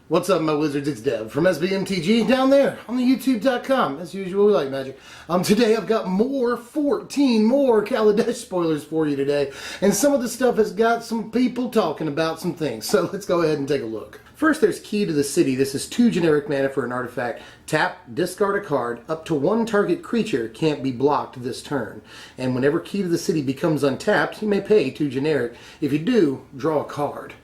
What's up, my wizards? It's Dev from SBMTG down there on the YouTube.com. As usual, we like magic. Today I've got 14 more Kaladesh spoilers for you today. And some of the stuff has got some people talking about some things. So let's go ahead and take a look. First, there's Key to the City. This is 2 generic mana for an artifact. Tap, discard a card. Up to 1 target creature can't be blocked this turn. And whenever Key to the City becomes untapped, you may pay 2 generic. If you do, draw a card.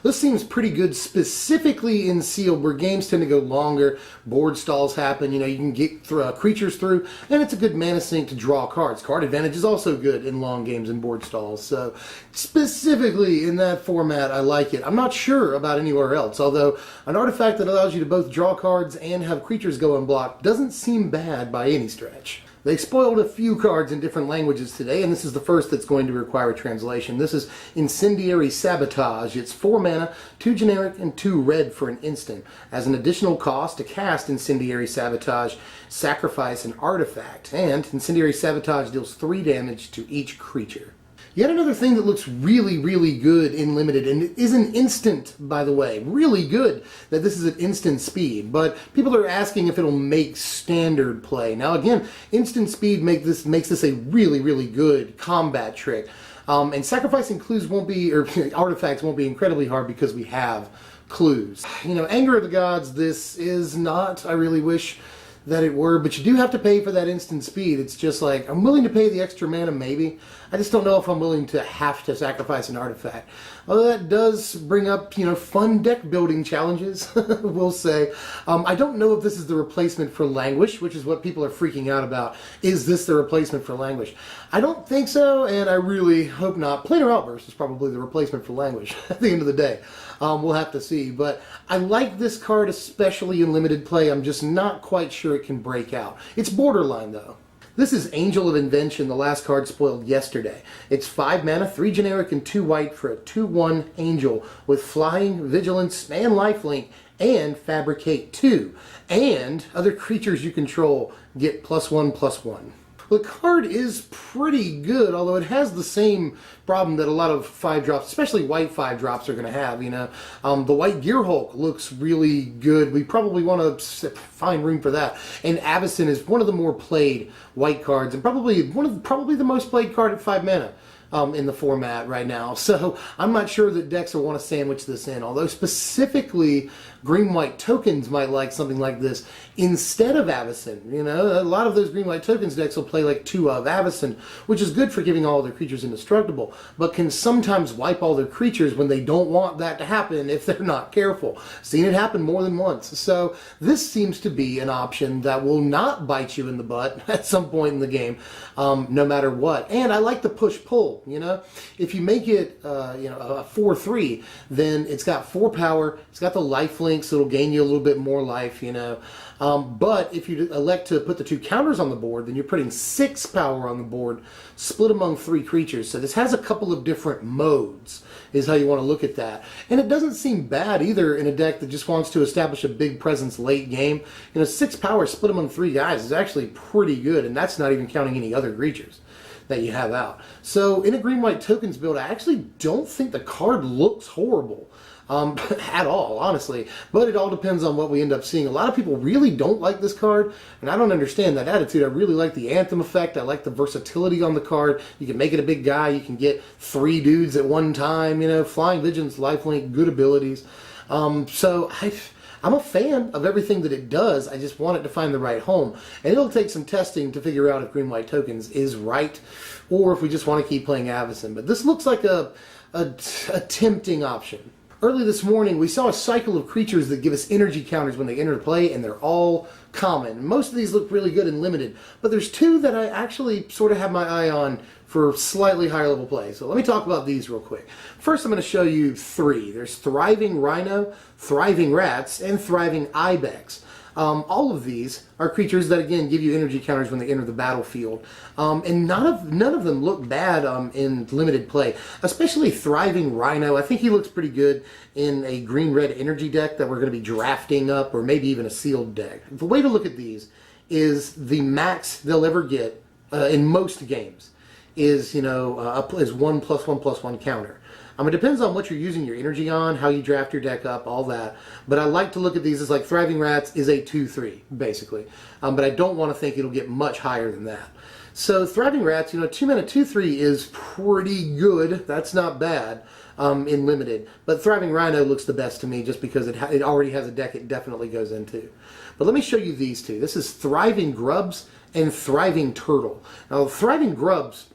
This seems pretty good specifically in sealed, where games tend to go longer, board stalls happen, you can get creatures through, and it's a good mana sink to draw cards. Card advantage is also good in long games and board stalls, so specifically in that format, I like it. I'm not sure about anywhere else, although an artifact that allows you to both draw cards and have creatures go unblocked doesn't seem bad by any stretch. They spoiled a few cards in different languages today, and this is the first that's going to require a translation. This is Incendiary Sabotage. It's 4 mana, 2 generic, and 2 red for an instant. As an additional cost to cast Incendiary Sabotage, sacrifice an artifact, and Incendiary Sabotage deals 3 damage to each creature. Yet another thing that looks really, really good in Limited, and it is an instant, by the way. Really good that this is at instant speed, but people are asking if it'll make standard play. Now again, instant speed makes this a really, really good combat trick. And sacrificing clues won't be, or artifacts won't be incredibly hard because we have clues. Anger of the Gods, this is not, I really wish that it were, but you do have to pay for that instant speed. It's just like, I'm willing to pay the extra mana, maybe. I just don't know if I'm willing to have to sacrifice an artifact. Although that does bring up, fun deck building challenges, we'll say. I don't know if this is the replacement for Languish, which is what people are freaking out about. Is this the replacement for Languish? I don't think so, and I really hope not. Planar Outburst is probably the replacement for Languish at the end of the day. We'll have to see, but I like this card, especially in limited play. I'm just not quite sure it can break out. It's borderline, though. This is Angel of Invention, the last card spoiled yesterday. It's 5 mana, 3 generic, and 2 white for a 2/1 Angel with Flying, Vigilance, and Lifelink, and Fabricate 2. And other creatures you control get +1/+1. The card is pretty good, although it has the same problem that a lot of 5-drops, especially white 5-drops, are going to have. The white Gear Hulk looks really good. We probably want to find room for that. And Avacyn is one of the more played white cards, and probably the most played card at 5 mana. In the format right now. So I'm not sure that decks will want to sandwich this in, although specifically green-white tokens might like something like this instead of Avacyn. A lot of those green-white tokens decks will play like 2 of Avacyn, which is good for giving all their creatures indestructible, but can sometimes wipe all their creatures when they don't want that to happen if they're not careful. Seen it happen more than once. So this seems to be an option that will not bite you in the butt at some point in the game, no matter what. And I like the push-pull. If you make it a 4/3, then it's got 4 power, it's got the life link, so it'll gain you a little bit more life, but if you elect to put the 2 counters on the board, then you're putting 6 power on the board, split among 3 creatures. So this has a couple of different modes, is how you want to look at that. And it doesn't seem bad either in a deck that just wants to establish a big presence late game. 6 power split among 3 guys is actually pretty good, and that's not even counting any other creatures that you have out. So in a green-white tokens build, I actually don't think the card looks horrible at all, honestly. But it all depends on what we end up seeing. A lot of people really don't like this card, and I don't understand that attitude. I really like the Anthem effect. I like the versatility on the card. You can make it a big guy. You can get 3 dudes at one time. Flying, Vigilance, Lifelink, good abilities. So I'm a fan of everything that it does. I just want it to find the right home. And it'll take some testing to figure out if green-white tokens is right, or if we just want to keep playing Avacyn. But this looks like a tempting option. Early this morning, we saw a cycle of creatures that give us energy counters when they enter play, and they're all common. Most of these look really good and limited, but there's 2 that I actually sort of have my eye on for slightly higher level play. So let me talk about these real quick. First, I'm going to show you 3. There's Thriving Rhino, Thriving Rats, and Thriving Ibex. All of these are creatures that, again, give you energy counters when they enter the battlefield. And none of them look bad in limited play, especially Thriving Rhino. I think he looks pretty good in a green-red energy deck that we're going to be drafting up, or maybe even a sealed deck. The way to look at these is the max they'll ever get in most games is, is 1/+1/+1 counter. It depends on what you're using your energy on, how you draft your deck up, all that. But I like to look at these as like Thriving Rats is a 2-3, basically. But I don't want to think it'll get much higher than that. So Thriving Rats, 2 mana 2-3 is pretty good. That's not bad in limited. But Thriving Rhino looks the best to me just because it already has a deck it definitely goes into. But let me show you these two. This is Thriving Grubs and Thriving Turtle. Now, Thriving Grubs,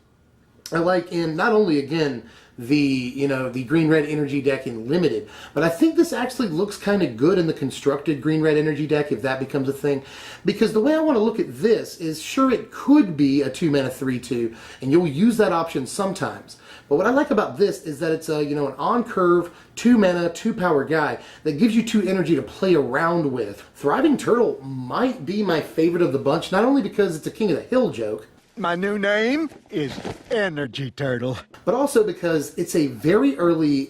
I like in not only, again, the green-red energy deck in limited, but I think this actually looks kind of good in the constructed green-red energy deck if that becomes a thing. Because the way I want to look at this is, sure, it could be a 2 mana 3/2, and you'll use that option sometimes. But what I like about this is that it's an on-curve 2 mana 2 power guy that gives you 2 energy to play around with. Thriving Turtle might be my favorite of the bunch, not only because it's a King of the Hill joke. My new name is Energy Turtle. But also because it's a very early,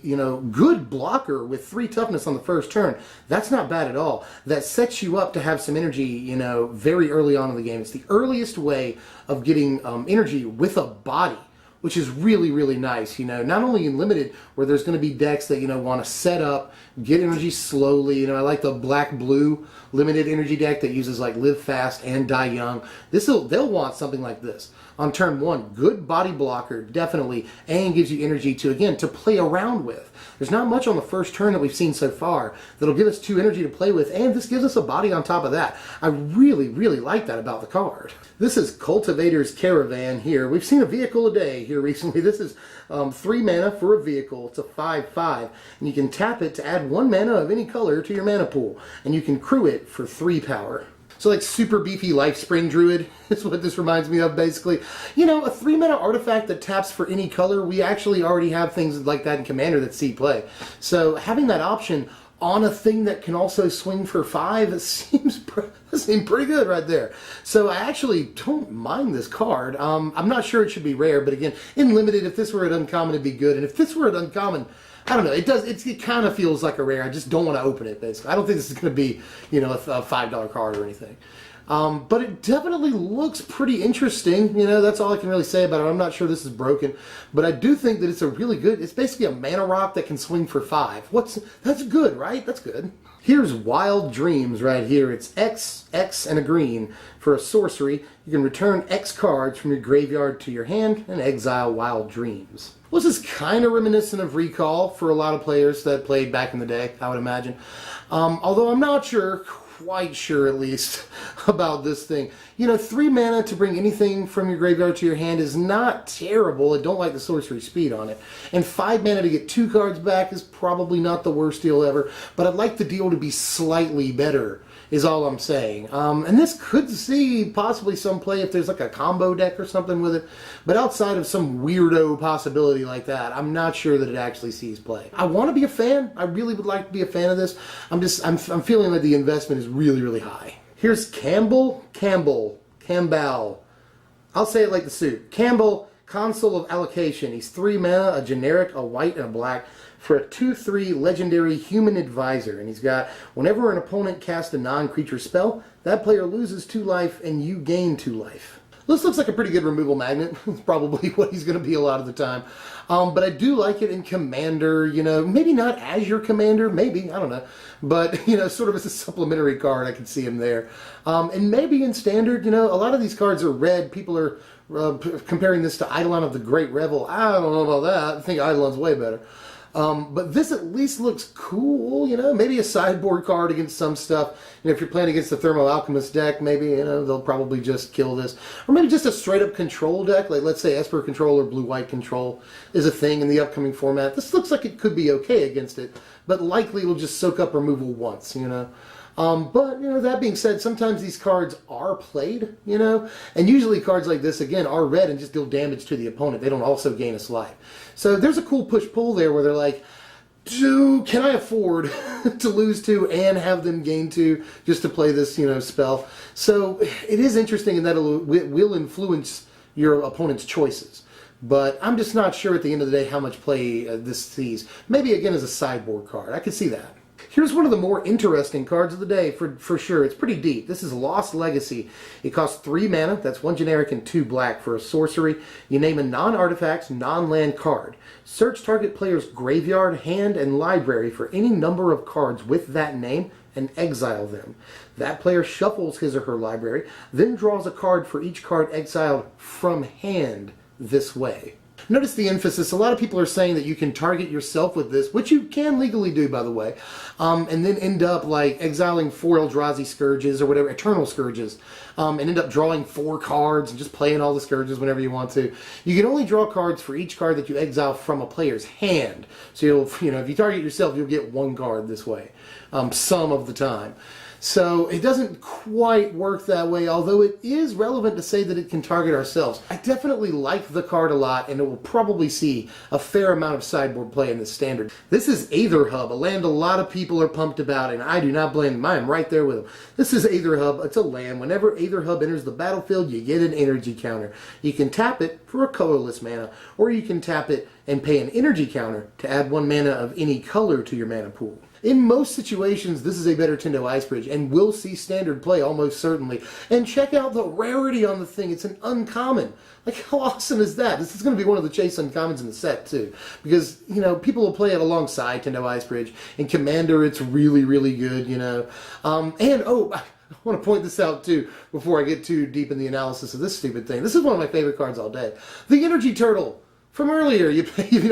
good blocker with 3 toughness on the first turn. That's not bad at all. That sets you up to have some energy, very early on in the game. It's the earliest way of getting energy with a body, which is really, really nice, not only in limited where there's going to be decks that, want to set up, get energy slowly, I like the black-blue limited energy deck that uses like Live Fast and Die Young. They'll want something like this. On turn 1, good body blocker, definitely, and gives you energy to play around with. There's not much on the first turn that we've seen so far that'll give us 2 energy to play with, and this gives us a body on top of that. I really, really like that about the card. This is Cultivator's Caravan here. We've seen a vehicle a day here recently. This is 3 mana for a vehicle. It's a 5/5, and you can tap it to add 1 mana of any color to your mana pool, and you can crew it for 3 power. So like super beefy Lifespring Druid is what this reminds me of, basically. A 3 mana artifact that taps for any color, we actually already have things like that in Commander that see play. So having that option on a thing that can also swing for 5, seems pretty good right there. So I actually don't mind this card. I'm not sure it should be rare, but again, in limited, if this were an uncommon, it'd be good. And if this were an uncommon, I don't know. It kind of feels like a rare. I just don't want to open it, basically. I don't think this is going to be, a $5 card or anything. But it definitely looks pretty interesting. That's all I can really say about it. I'm not sure this is broken, but I do think that it's basically a mana rock that can swing for 5. That's good, right? That's good. Here's Wild Dreams right here. It's X, and a green. For a sorcery, you can return X cards from your graveyard to your hand and exile Wild Dreams. Well, this is kind of reminiscent of Recall for a lot of players that played back in the day, I would imagine. Although I'm not quite sure at least, about this thing. 3 mana to bring anything from your graveyard to your hand is not terrible. I don't like the sorcery speed on it. And 5 mana to get 2 cards back is probably not the worst deal ever, but I'd like the deal to be slightly better, is all I'm saying. And this could see possibly some play if there's like a combo deck or something with it, but outside of some weirdo possibility like that, I'm not sure that it actually sees play. I want to be a fan. I really would like to be a fan of this. I'm feeling like the investment is really, really high. Here's Kambal. I'll say it like the suit. Kambal, Consul of Allocation. He's 3 mana, a generic, a white, and a black, for a 2/3 legendary human advisor. And he's got, whenever an opponent casts a non-creature spell, that player loses 2 life and you gain 2 life. This looks like a pretty good removal magnet. It's probably what he's going to be a lot of the time. But I do like it in Commander, maybe not as your Commander, maybe, I don't know. But, sort of as a supplementary card, I can see him there. And maybe in Standard, a lot of these cards are red. People are comparing this to Eidolon of the Great Revel. I don't know about that. I think Eidolon's way better. But this at least looks cool, maybe a sideboard card against some stuff. If you're playing against the Thermo Alchemist deck, maybe, they'll probably just kill this. Or maybe just a straight up control deck, like let's say Esper Control or Blue-White Control is a thing in the upcoming format. This looks like it could be okay against it, but likely it'll just soak up removal once, But, that being said, sometimes these cards are played, and usually cards like this, again, are red and just deal damage to the opponent. They don't also gain us life. So there's a cool push-pull there where they're like, can I afford to lose 2 and have them gain 2 just to play this, spell? So it is interesting in that it will influence your opponent's choices. But I'm just not sure at the end of the day how much play this sees. Maybe, again, as a sideboard card. I could see that. Here's one of the more interesting cards of the day for sure. It's pretty deep. This is Lost Legacy. It costs 3 mana. That's 1 generic and 2 black for a sorcery. You name a non-artifact, non-land card. Search target player's graveyard, hand, and library for any number of cards with that name and exile them. That player shuffles his or her library, then draws a card for each card exiled from hand this way. Notice the emphasis. A lot of people are saying that you can target yourself with this, which you can legally do, by the way, and then end up like exiling 4 Eldrazi Scourges or whatever, Eternal Scourges, and end up drawing 4 cards and just playing all the Scourges whenever you want to. You can only draw cards for each card that you exile from a player's hand. So you'll, if you target yourself, you'll get 1 card this way, some of the time. So it doesn't quite work that way, although it is relevant to say that it can target ourselves. I definitely like the card a lot, and it will probably see a fair amount of sideboard play in this standard. This is Aetherhub, a land a lot of people are pumped about, and I do not blame them. I am right there with them. This is Aetherhub. It's a land. Whenever Aetherhub enters the battlefield, you get an energy counter. You can tap it for a colorless mana, or you can tap it and pay an energy counter to add 1 mana of any color to your mana pool. In most situations, this is a better Tendo Icebridge, and will see standard play almost certainly. And check out the rarity on the thing. It's an uncommon. Like, how awesome is that? This is going to be one of the chase uncommons in the set, too. Because, people will play it alongside Tendo Icebridge. In Commander, it's really, really good, I want to point this out, too, before I get too deep in the analysis of this stupid thing. This is one of my favorite cards all day. The Energy Turtle. From earlier, you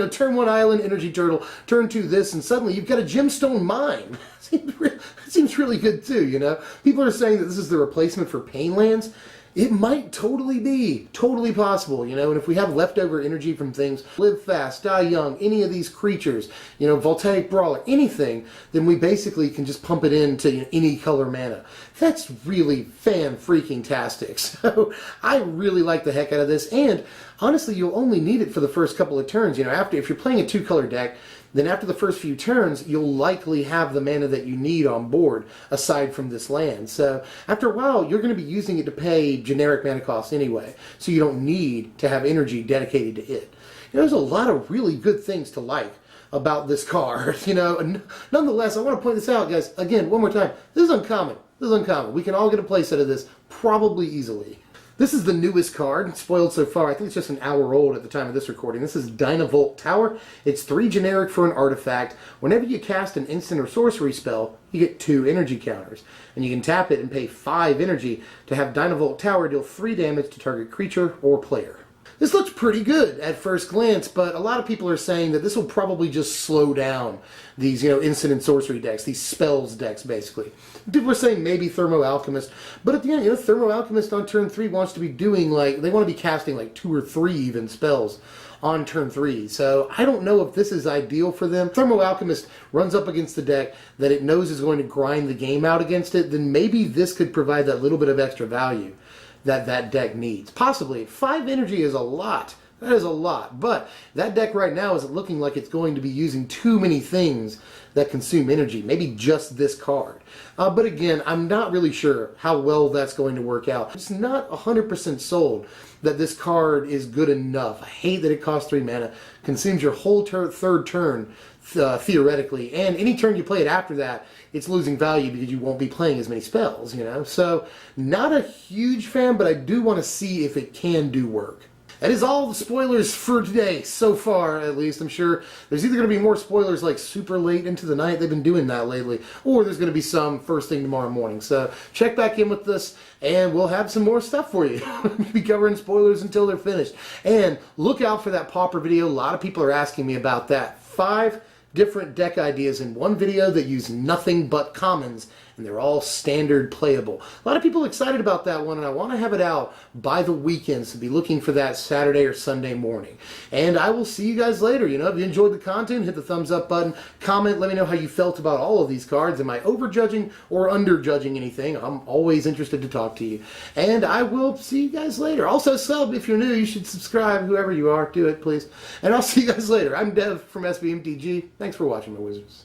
turn 1 island, Energy Turtle, turn 2 this, and suddenly you've got a Gemstone Mine. It seems really good too, People are saying that this is the replacement for Painlands. It might totally be, totally possible, and if we have leftover energy from things, live fast, die young, any of these creatures, Voltaic Brawler, anything, then we basically can just pump it into any color mana. That's really fan-freaking-tastic. So I really like the heck out of this, and honestly, you'll only need it for the first couple of turns. If you're playing a 2-color deck, then after the first few turns, you'll likely have the mana that you need on board, aside from this land. So after a while, you're going to be using it to pay generic mana costs anyway, so you don't need to have energy dedicated to it. There's a lot of really good things to like about this card, Nonetheless, I want to point this out, guys, again, one more time. This is uncommon. This is uncommon. We can all get a playset of this probably easily. This is the newest card, spoiled so far. I think it's just an hour old at the time of this recording. This is Dinavolt Tower. It's 3 generic for an artifact. Whenever you cast an instant or sorcery spell, you get 2 energy counters. And you can tap it and pay 5 energy to have Dinavolt Tower deal 3 damage to target creature or player. This looks pretty good at first glance, but a lot of people are saying that this will probably just slow down these, instant and sorcery decks, these spells decks, basically. People are saying maybe Thermo Alchemist, but at the end, Thermo Alchemist on turn 3 wants to be doing, they want to be casting 2 or 3 even spells on turn 3. So I don't know if this is ideal for them. Thermo Alchemist runs up against the deck that it knows is going to grind the game out against it, then maybe this could provide that little bit of extra value that deck needs. Possibly. 5 energy is a lot. That is a lot. But that deck right now isn't looking like it's going to be using too many things that consume energy. Maybe just this card. But again, I'm not really sure how well that's going to work out. It's not 100% sold that this card is good enough. I hate that it costs 3 mana, consumes your whole third turn, theoretically, and any turn you play it after that, it's losing value because you won't be playing as many spells, So, not a huge fan, but I do want to see if it can do work. That is all the spoilers for today, so far at least. I'm sure there's either going to be more spoilers super late into the night, they've been doing that lately, or there's going to be some first thing tomorrow morning. So check back in with us and we'll have some more stuff for you. We'll be covering spoilers until they're finished. And look out for that Pauper video. A lot of people are asking me about that. 5 different deck ideas in one video that use nothing but commons, and they're all standard playable. A lot of people are excited about that one, and I want to have it out by the weekend, so be looking for that Saturday or Sunday morning. And I will see you guys later. If you enjoyed the content, hit the thumbs up button, comment, let me know how you felt about all of these cards. Am I overjudging or underjudging anything? I'm always interested to talk to you. And I will see you guys later. Also, sub if you're new. You should subscribe, whoever you are. Do it, please. And I'll see you guys later. I'm Dev from SBMTG. Thanks for watching, my wizards.